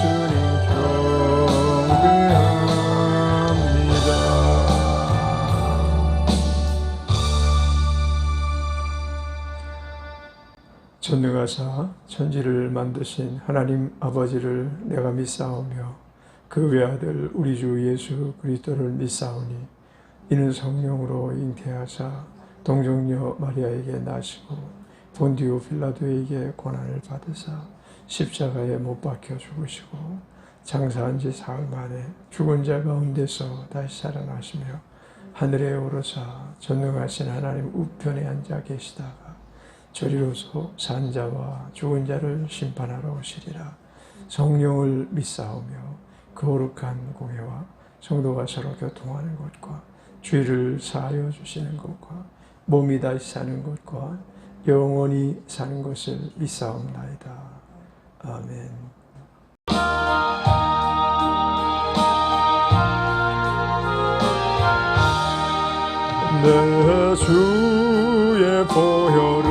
주님 경배합니다. 전능하사 천지를 만드신 하나님 아버지를 내가 믿사오며 그 외아들 우리 주 예수 그리스도를 믿사오니 이는 성령으로 잉태하사 동정녀 마리아에게 나시고 본디오 빌라도에게 고난을 받으사 십자가에 못 박혀 죽으시고 장사한 지 사흘 만에 죽은 자 가운데서 다시 살아나시며 하늘에 오르사 전능하신 하나님 우편에 앉아 계시다가 저리로서 산 자와 죽은 자를 심판하러 오시리라. 성령을 믿사오며 거룩한 공회와 성도가 서로 교통하는 것과 죄를 사하여 주시는 것과 몸이 다시 사는 것과 영원히 사는 것을 믿사옵나이다. 아멘. 내 주의 보혈은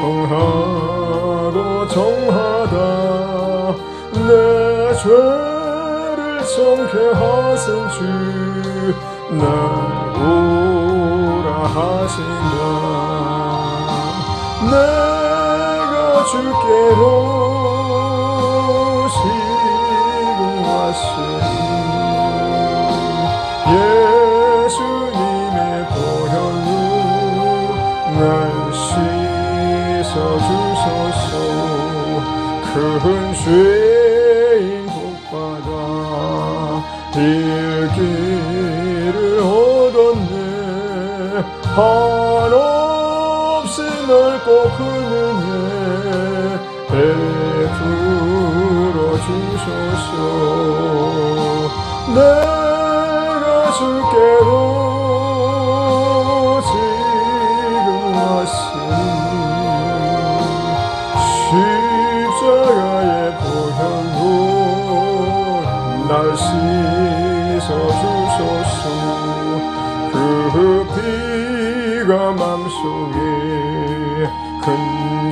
정하고 정하다. 내 죄를 정케하신 주 날 오라 하신다. 내가 주께로 지금 왔으니 예수님의 보혈로 날 씻어주소서. 큰 죄인 복받아 일기를 얻었네. 한없이 넓고 큰 은혜 베풀어 주소서. 내가 주께로 지금 왔으니 십자가의 보혈로 날 씻어주소서. 그 피가 맘속에 큰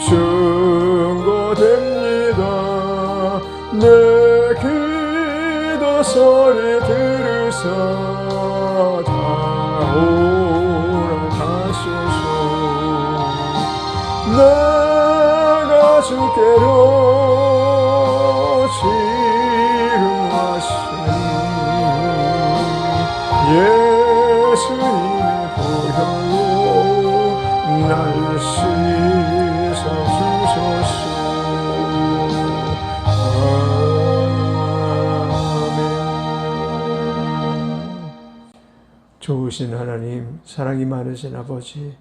증거 됩니다. 내 기도 소리 들으사 다 오라 하소서. 내가 주께로 지금 왔으니 예수님의 보혈로 날 씻어주소서. 좋으신 하나님, 사랑이 많으신 아버지,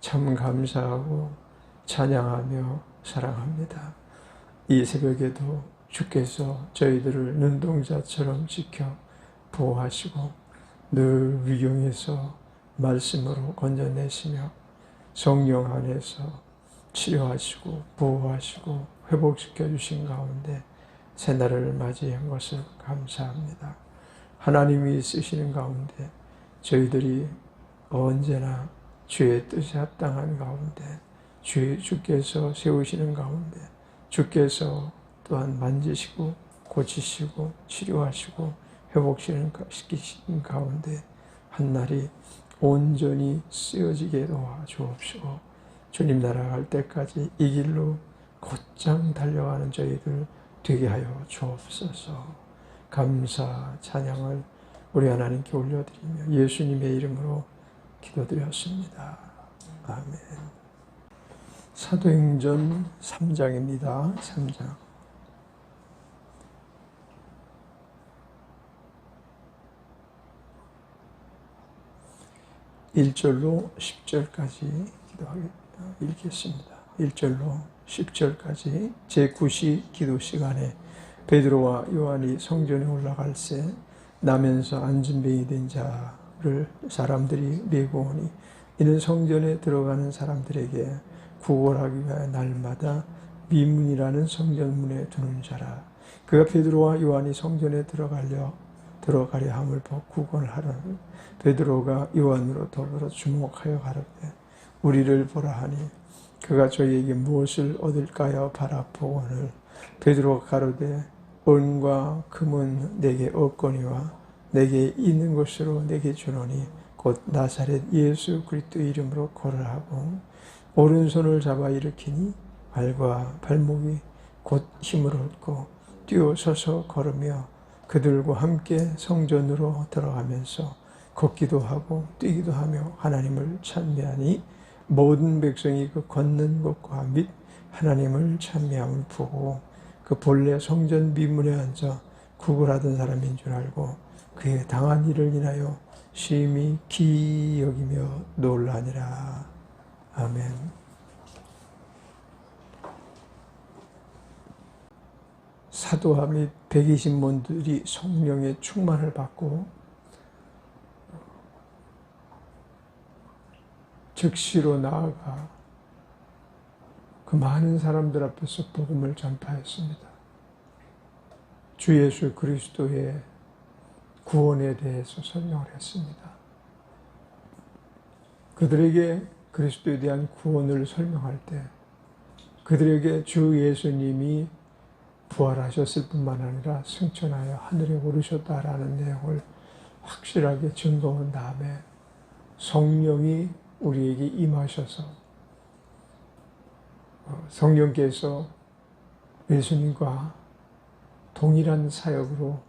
참 감사하고 찬양하며 사랑합니다. 이 새벽에도 주께서 저희들을 눈동자처럼 지켜 보호하시고 늘 위경에서 말씀으로 건져내시며 성령 안에서 치료하시고 보호하시고 회복시켜 주신 가운데 새날을 맞이한 것을 감사합니다. 하나님이 쓰시는 가운데 저희들이 언제나 주의 뜻에 합당한 가운데 주께서 세우시는 가운데 주께서 또한 만지시고 고치시고 치료하시고 회복시키시는 가운데 한날이 온전히 쓰여지게 도와주옵시고 주님 나라 갈 때까지 이 길로 곧장 달려가는 저희들 되게 하여 주옵소서. 감사 찬양을 우리 하나님께 올려드리며 예수님의 이름으로 기도드렸습니다. 아멘. 사도행전 3장입니다. 3장. 1절로 10절까지 읽겠습니다. 1절로 10절까지 제9시 기도 시간에 베드로와 요한이 성전에 올라갈새 나면서 안진뱅이 된 자를 사람들이 메고 오니 이는 성전에 들어가는 사람들에게 구걸하기 위하여 날마다 미문이라는 성전문에 두는 자라. 그가 베드로와 요한이 성전에 들어가려 함을 보고 구걸하려는 베드로가 요한으로 더불어 주목하여 가르되 우리를 보라 하니 그가 저희에게 무엇을 얻을까요? 바라보거늘 베드로가 가로되 은과 금은 내게 없거니와 내게 있는 것으로 내게 주노니 곧 나사렛 예수 그리스도 이름으로 걸으라고 오른손을 잡아 일으키니 발과 발목이 곧 힘을 얻고 뛰어서서 걸으며 그들과 함께 성전으로 들어가면서 걷기도 하고 뛰기도 하며 하나님을 찬미하니 모든 백성이 그 걷는 것과 및 하나님을 찬미함을 보고 그 본래 성전 미문에 앉아 구걸하던 사람인 줄 알고 그의 당한 일을 인하여 심히 기이 여기며 놀라니라. 아멘. 사도와 및 120門들이 성령의 충만을 받고 즉시로 나아가 그 많은 사람들 앞에서 복음을 전파했습니다. 주 예수 그리스도의 구원에 대해서 설명을 했습니다. 그들에게 그리스도에 대한 구원을 설명할 때 그들에게 주 예수님이 부활하셨을 뿐만 아니라 승천하여 하늘에 오르셨다라는 내용을 확실하게 증거한 다음에 성령이 우리에게 임하셔서 성령께서 예수님과 동일한 사역으로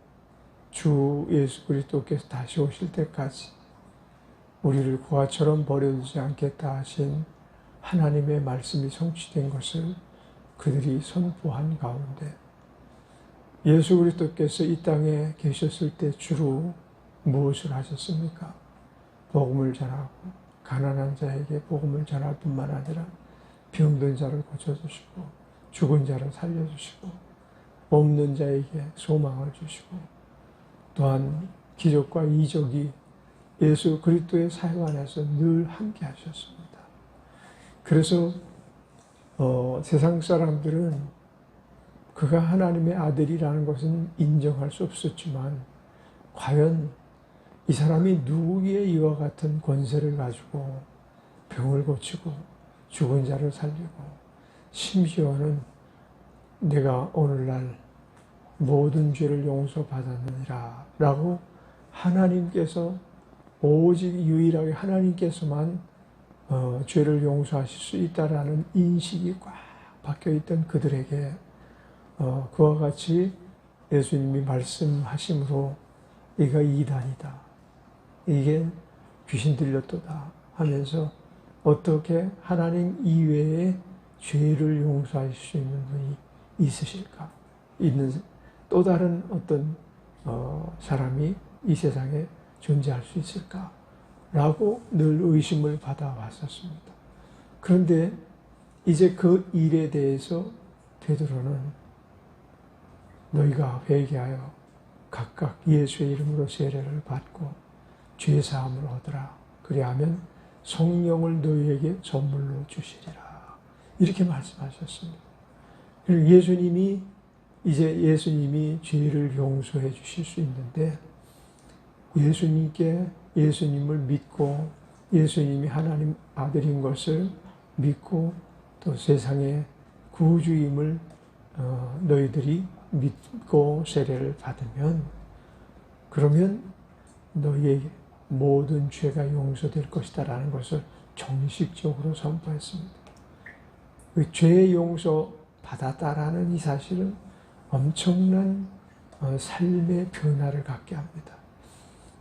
주 예수 그리스도께서 다시 오실 때까지 우리를 고아처럼 버려두지 않겠다 하신 하나님의 말씀이 성취된 것을 그들이 선포한 가운데 예수 그리스도께서 이 땅에 계셨을 때 주로 무엇을 하셨습니까? 복음을 전하고 가난한 자에게 복음을 전할 뿐만 아니라 병든 자를 고쳐주시고 죽은 자를 살려주시고 없는 자에게 소망을 주시고 또한 기적과 이적이 예수 그리스도의 사역 안에서 늘 함께 하셨습니다. 그래서 세상 사람들은 그가 하나님의 아들이라는 것은 인정할 수 없었지만 과연 이 사람이 누구의 이와 같은 권세를 가지고 병을 고치고 죽은 자를 살리고 심지어는 내가 오늘날 모든 죄를 용서받았느니라 라고 하나님께서 오직 유일하게 하나님께서만 죄를 용서하실 수 있다라는 인식이 꽉 박혀있던 그들에게 그와 같이 예수님이 말씀하심으로 이가 이단이다. 이게 귀신 들렸도다 하면서 어떻게 하나님 이외에 죄를 용서할 수 있는 분이 있으실까? 있는 또 다른 어떤 사람이 이 세상에 존재할 수 있을까? 라고 늘 의심을 받아왔었습니다. 그런데 이제 그 일에 대해서 베드로는 너희가 회개하여 각각 예수의 이름으로 세례를 받고 죄사함을 얻으라. 그리하면 성령을 너희에게 선물로 주시리라. 이렇게 말씀하셨습니다. 예수님이 죄를 용서해 주실 수 있는데 예수님을 믿고 예수님이 하나님 아들인 것을 믿고 또 세상의 구주임을 너희들이 믿고 세례를 받으면 그러면 너희에게 모든 죄가 용서될 것이다 라는 것을 정식적으로 선포했습니다. 그 죄 용서 받았다라는 이 사실은 엄청난 삶의 변화를 갖게 합니다.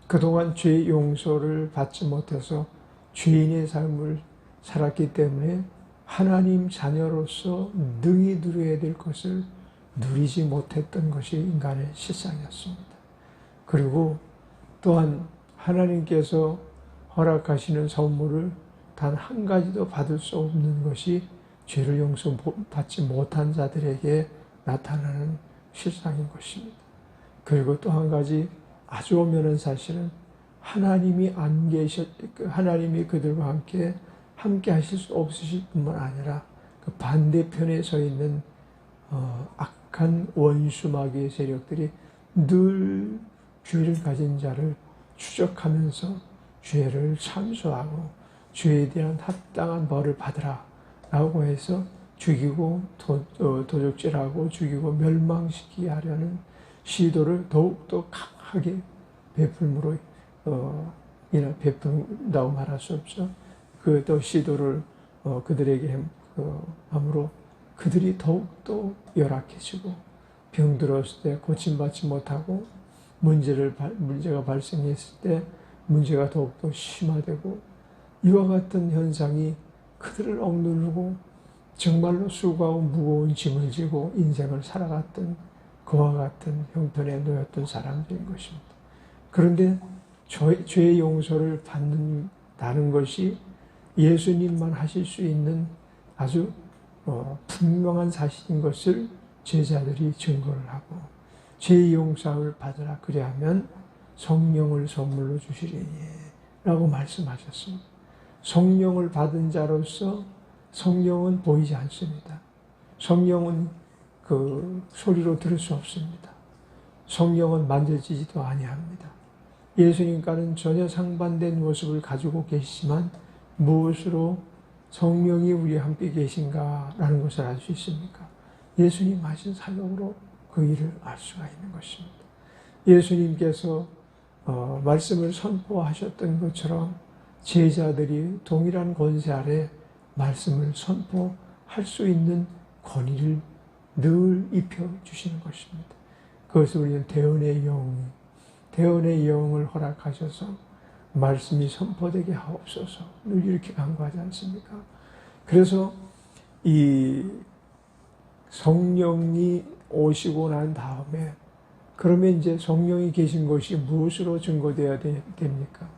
그동안 죄 용서를 받지 못해서 죄인의 삶을 살았기 때문에 하나님 자녀로서 능히 누려야 될 것을 누리지 못했던 것이 인간의 실상이었습니다. 그리고 또한 하나님께서 허락하시는 선물을 단 한 가지도 받을 수 없는 것이 죄를 용서받지 못한 자들에게 나타나는 실상인 것입니다. 그리고 또 한 가지 아주 오면은 사실은 하나님이 그들과 함께 하실 수 없으실 뿐만 아니라 그 반대편에 서 있는 악한 원수 마귀의 세력들이 늘 죄를 가진 자를 추적하면서 죄를 참소하고 죄에 대한 합당한 벌을 받으라 라고 해서 죽이고 도적질하고 죽이고 멸망시키게 하려는 시도를 더욱더 강하게 베풀므로 베푼다고 말할 수 없죠. 그 또 시도를 그들에게 함으로 그들이 더욱더 열악해지고 병들었을 때 고침받지 못하고 문제가 발생했을 때 문제가 더욱더 심화되고 이와 같은 현상이 그들을 억누르고 정말로 수고하고 무거운 짐을 지고 인생을 살아갔던 그와 같은 형편에 놓였던 사람들인 것입니다. 그런데 죄의 용서를 받는다는 것이 예수님만 하실 수 있는 아주 분명한 사실인 것을 제자들이 증거를 하고 죄의 용서를 받으라 그리하면 성령을 선물로 주시리니 라고 말씀하셨습니다. 성령을 받은 자로서 성령은 보이지 않습니다. 성령은 그 소리로 들을 수 없습니다. 성령은 만져지지도 아니합니다. 예수님과는 전혀 상반된 모습을 가지고 계시지만 무엇으로 성령이 우리와 함께 계신가라는 것을 알 수 있습니까? 예수님 하신 사역으로 그 일을 알 수가 있는 것입니다. 예수님께서 말씀을 선포하셨던 것처럼 제자들이 동일한 권세 아래 말씀을 선포할 수 있는 권위를 늘 입혀주시는 것입니다. 그것을 우리는 대언의 영을 허락하셔서 말씀이 선포되게 하옵소서 늘 이렇게 간구하지 않습니까? 그래서 이 성령이 오시고 난 다음에 그러면 이제 성령이 계신 것이 무엇으로 증거되어야 됩니까?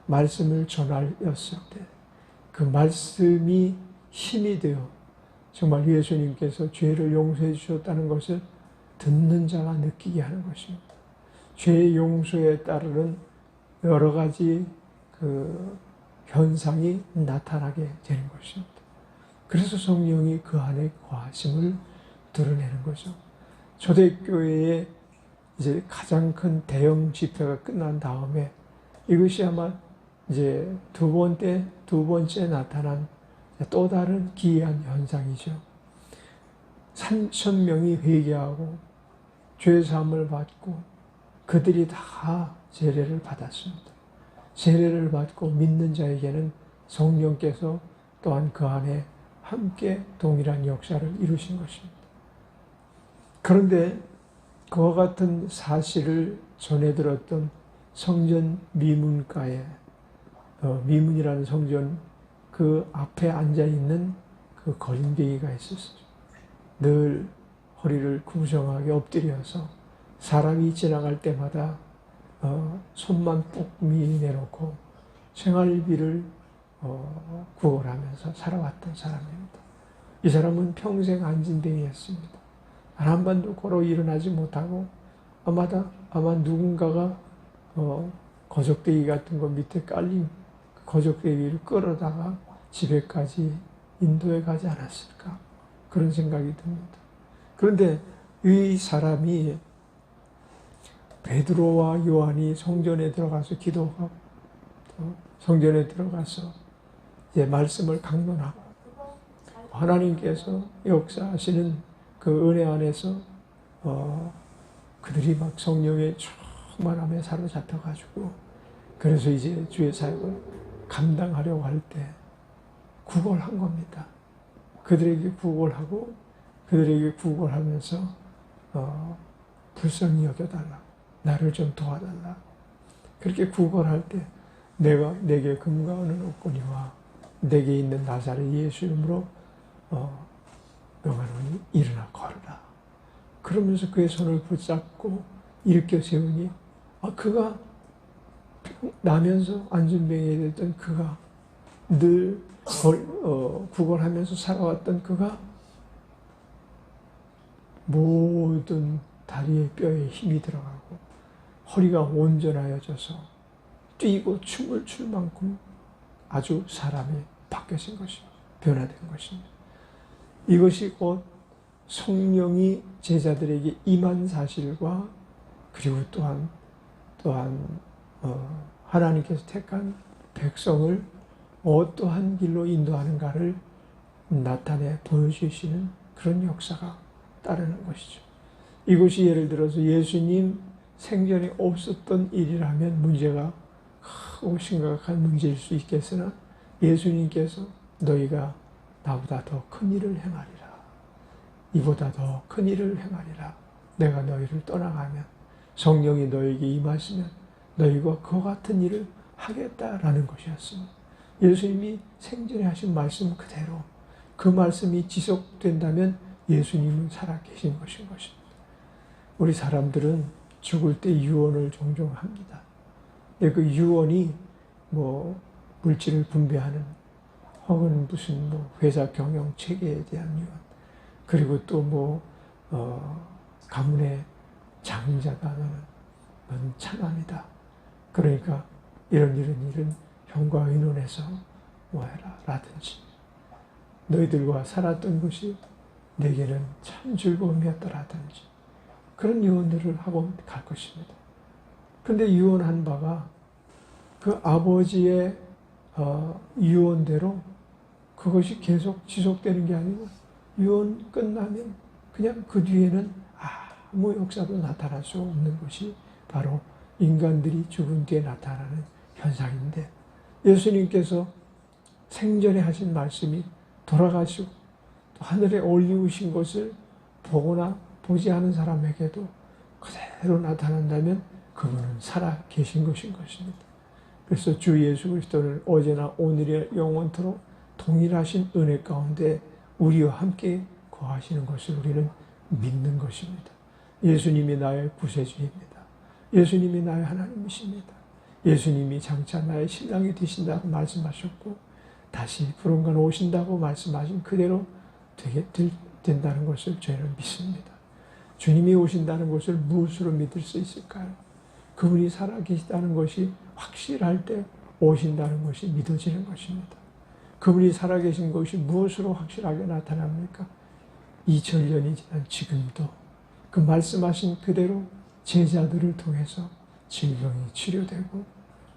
말씀을 전하였을 때 그 말씀이 힘이 되어 정말 예수님께서 죄를 용서해 주셨다는 것을 듣는 자가 느끼게 하는 것입니다. 죄의 용서에 따르는 여러 가지 그 현상이 나타나게 되는 것입니다. 그래서 성령이 그 안에 거하심을 드러내는 거죠. 초대교회의 이제 가장 큰 대형 집회가 끝난 다음에 이것이 아마 이제 두 번째 나타난 또 다른 기이한 현상이죠. 3,000명이 회개하고 죄사함을 받고 그들이 다 세례를 받았습니다. 세례를 받고 믿는 자에게는 성령께서 또한 그 안에 함께 동일한 역사를 이루신 것입니다. 그런데 그와 같은 사실을 전해 들었던 성전 미문가에 미문이라는 성전 그 앞에 앉아있는 그 거린뱅이가 있었어요. 늘 허리를 구부정하게 엎드려서 사람이 지나갈 때마다 손만 꼭 내놓고 생활비를 구걸하면서 살아왔던 사람입니다. 이 사람은 평생 앉은뱅이였습니다. 한 번도 걸어 일어나지 못하고 아마 누군가가 거적대기 같은 거 밑에 깔린 거적대기를 끌어다가 집에까지 인도에 가지 않았을까 그런 생각이 듭니다. 그런데 이 사람이 베드로와 요한이 성전에 들어가서 기도하고 성전에 들어가서 이제 말씀을 강론하고 하나님께서 역사하시는 그 은혜 안에서 그들이 막 성령의 충만함에 사로잡혀가지고 그래서 이제 주의 사역을 감당하려고 할 때 구걸한 겁니다. 그들에게 구걸하면서 불쌍히 여겨달라. 나를 좀 도와달라. 그렇게 구걸할 때 내가 내게 금과 은은 없거니와 내게 있는 나사렛 예수 이름으로 명하노니 일어나 걸으라. 그러면서 그의 손을 붙잡고 일으켜 세우니 그가 나면서 안전병이 됐던 그가 늘 구걸하면서 살아왔던 그가 모든 다리에 뼈에 힘이 들어가고 허리가 온전하여져서 뛰고 춤을 출 만큼 아주 사람이 바뀌어진 것입니다. 변화된 것입니다. 이것이 곧 성령이 제자들에게 임한 사실과 그리고 또한 하나님께서 택한 백성을 어떠한 길로 인도하는가를 나타내 보여주시는 그런 역사가 따르는 것이죠. 이것이 예를 들어서 예수님 생전에 없었던 일이라면 문제가 크고 심각한 문제일 수 있겠으나 예수님께서 너희가 나보다 더 큰 일을 행하리라. 이보다 더 큰 일을 행하리라. 내가 너희를 떠나가면 성령이 너에게 임하시면 너희가 그와 같은 일을 하겠다라는 것이었습니다. 예수님이 생전에 하신 말씀 그대로 그 말씀이 지속된다면 예수님은 살아계신 것인 것입니다. 우리 사람들은 죽을 때 유언을 종종 합니다. 근데 그 유언이 물질을 분배하는 혹은 무슨 회사 경영 체계에 대한 유언, 그리고 또 가문의 장자다 너는 찬함이다. 그러니까 이런 일은 형과 의논해서 해라 라든지, 너희들과 살았던 것이 내게는 참 즐거움이었다라든지 그런 유언들을 하고 갈 것입니다. 그런데 유언한 바가 그 아버지의 유언대로 그것이 계속 지속되는 게 아니고 유언 끝나면 그냥 그 뒤에는 아무 역사도 나타날 수 없는 것이 바로 인간들이 죽은 뒤에 나타나는 현상인데, 예수님께서 생전에 하신 말씀이 돌아가시고 또 하늘에 올리우신 것을 보거나 보지 않은 사람에게도 그대로 나타난다면 그분은 살아 계신 것인 것입니다. 그래서 주 예수 그리스도는 어제나 오늘이나 영원토록 동일하신 은혜 가운데 우리와 함께 거하시는 것을 우리는 믿는 것입니다. 예수님이 나의 구세주입니다. 예수님이 나의 하나님이십니다. 예수님이 장차 나의 신랑이 되신다고 말씀하셨고 다시 부름간 오신다고 말씀하신 그대로 된다는 것을 저희는 믿습니다. 주님이 오신다는 것을 무엇으로 믿을 수 있을까요? 그분이 살아계시다는 것이 확실할 때 오신다는 것이 믿어지는 것입니다. 그분이 살아계신 것이 무엇으로 확실하게 나타납니까? 2000년이 지난 지금도 그 말씀하신 그대로 제자들을 통해서 질병이 치료되고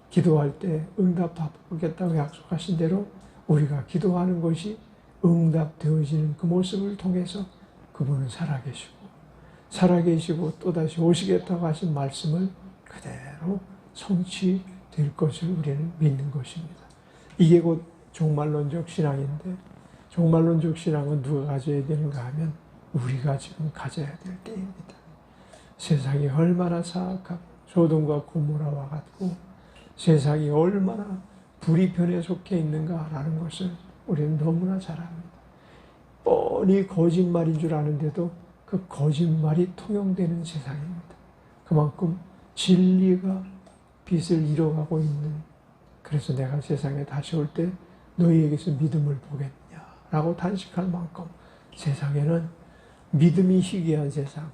기도할 때 응답하겠다고 약속하신 대로 우리가 기도하는 것이 응답되어지는 그 모습을 통해서 그분은 살아계시고 또다시 오시겠다고 하신 말씀을 그대로 성취될 것을 우리는 믿는 것입니다. 이게 곧 종말론적 신앙인데, 종말론적 신앙은 누가 가져야 되는가 하면 우리가 지금 가져야 될 때입니다. 세상이 얼마나 사악하고 소돔과 고모라와 같고 세상이 얼마나 불의편에 속해 있는가라는 것을 우리는 너무나 잘 압니다. 뻔히 거짓말인 줄 아는데도 그 거짓말이 통용되는 세상입니다. 그만큼 진리가 빛을 잃어가고 있는, 그래서 내가 세상에 다시 올 때 너희에게서 믿음을 보겠냐라고 단식할 만큼 세상에는 믿음이 희귀한 세상,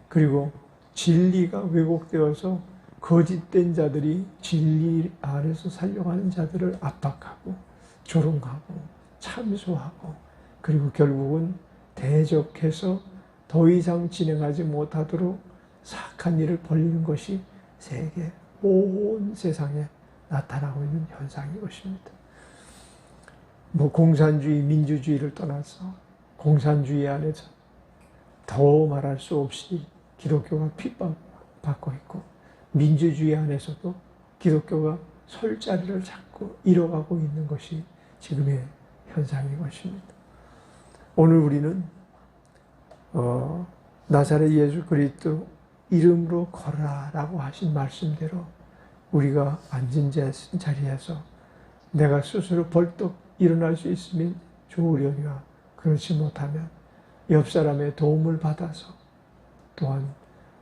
그리고 진리가 왜곡되어서 거짓된 자들이 진리 안에서 살려고 하는 자들을 압박하고 조롱하고 참소하고, 그리고 결국은 대적해서 더 이상 진행하지 못하도록 사악한 일을 벌이는 것이 세계 온 세상에 나타나고 있는 현상인 것입니다. 공산주의, 민주주의를 떠나서 공산주의 안에서 더 말할 수 없이 기독교가 핍박받고 있고, 민주주의 안에서도 기독교가 설 자리를 자꾸 잃어가고 있는 것이 지금의 현상인 것입니다. 오늘 우리는 나사렛 예수 그리스도 이름으로 걸어라라고 하신 말씀대로 우리가 앉은 자리에서 내가 스스로 벌떡 일어날 수 있으면 좋으려니와 그렇지 못하면 옆 사람의 도움을 받아서, 또한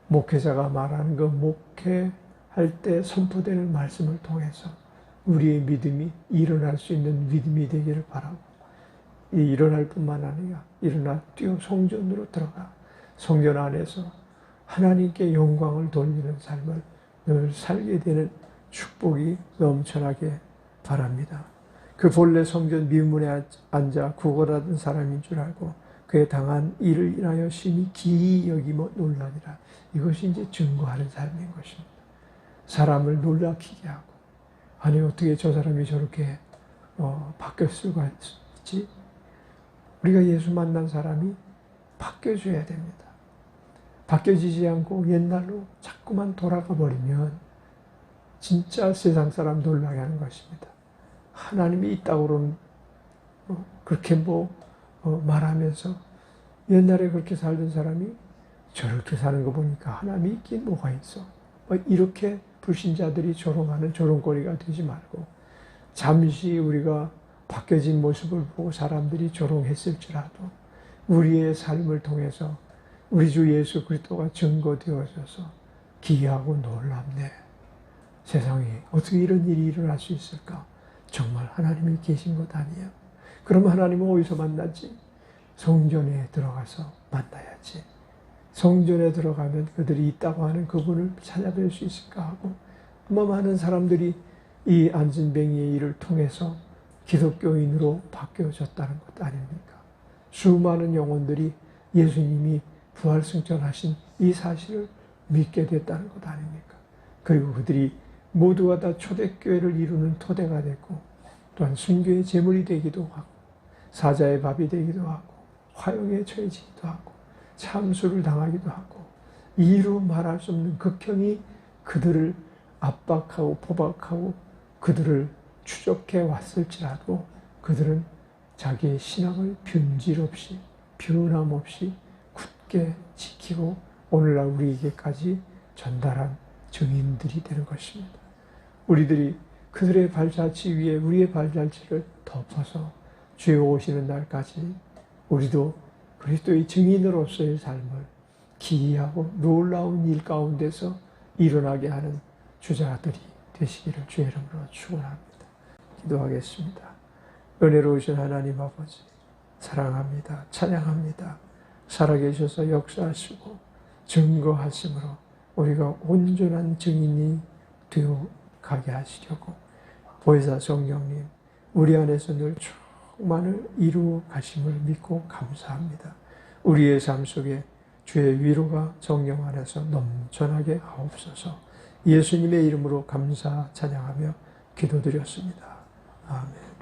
목회자가 말하는 그 목회할 때 선포되는 말씀을 통해서 우리의 믿음이 일어날 수 있는 믿음이 되기를 바라고, 이 일어날 뿐만 아니라 일어나 뛰어 성전으로 들어가 성전 안에서 하나님께 영광을 돌리는 삶을 늘 살게 되는 축복이 넘쳐나게 바랍니다. 그 본래 성전 미문에 앉아 구걸하던 사람인 줄 알고 그에 당한 일을 인하여 심히 기이 여기며 놀라니라. 이것이 이제 증거하는 삶인 것입니다. 사람을 놀라키게 하고, 아니 어떻게 저 사람이 저렇게 바뀔 수가 있지? 우리가 예수 만난 사람이 바뀌어줘야 됩니다. 바뀌어지지 않고 옛날로 자꾸만 돌아가 버리면 진짜 세상 사람 놀라게 하는 것입니다. 하나님이 있다고 그러면 그렇게 말하면서 옛날에 그렇게 살던 사람이 저렇게 사는 거 보니까 하나님이 있긴 뭐가 있어. 이렇게 불신자들이 조롱하는 조롱거리가 되지 말고 잠시 우리가 바뀌어진 모습을 보고 사람들이 조롱했을지라도 우리의 삶을 통해서 우리 주 예수 그리스도가 증거되어져서 기이하고 놀랍네. 세상에 어떻게 이런 일이 일어날 수 있을까? 정말 하나님이 계신 것 아니에요? 그럼 하나님은 어디서 만나지? 성전에 들어가서 만나야지. 성전에 들어가면 그들이 있다고 하는 그분을 찾아뵐 수 있을까 하고 많은 사람들이 이 안진뱅이의 일을 통해서 기독교인으로 바뀌어졌다는 것 아닙니까? 수많은 영혼들이 예수님이 부활승천하신 이 사실을 믿게 됐다는 것 아닙니까? 그리고 그들이 모두가 다 초대교회를 이루는 토대가 됐고 또한 순교의 제물이 되기도 하고 사자의 밥이 되기도 하고 화형에 처해지기도 하고 참수를 당하기도 하고 이루 말할 수 없는 극형이 그들을 압박하고 포박하고 그들을 추적해 왔을지라도 그들은 자기의 신앙을 변질 없이 변함 없이 굳게 지키고 오늘날 우리에게까지 전달한 증인들이 되는 것입니다. 우리들이 그들의 발자취 위에 우리의 발자취를 덮어서 주의 오시는 날까지 우리도 그리스도의 증인으로서의 삶을 기이하고 놀라운 일 가운데서 일어나게 하는 주자들이 되시기를 주의 이름으로 축원합니다. 기도하겠습니다. 은혜로우신 하나님 아버지 사랑합니다. 찬양합니다. 살아계셔서 역사하시고 증거하심으로 우리가 온전한 증인이 되어 가게 하시려고 보혜사 성령님 우리 안에서 늘 충만을 이루어 가심을 믿고 감사합니다. 우리의 삶 속에 주의 위로가 성령 안에서 넘쳐나게 하옵소서. 예수님의 이름으로 감사 찬양하며 기도드렸습니다. 아멘.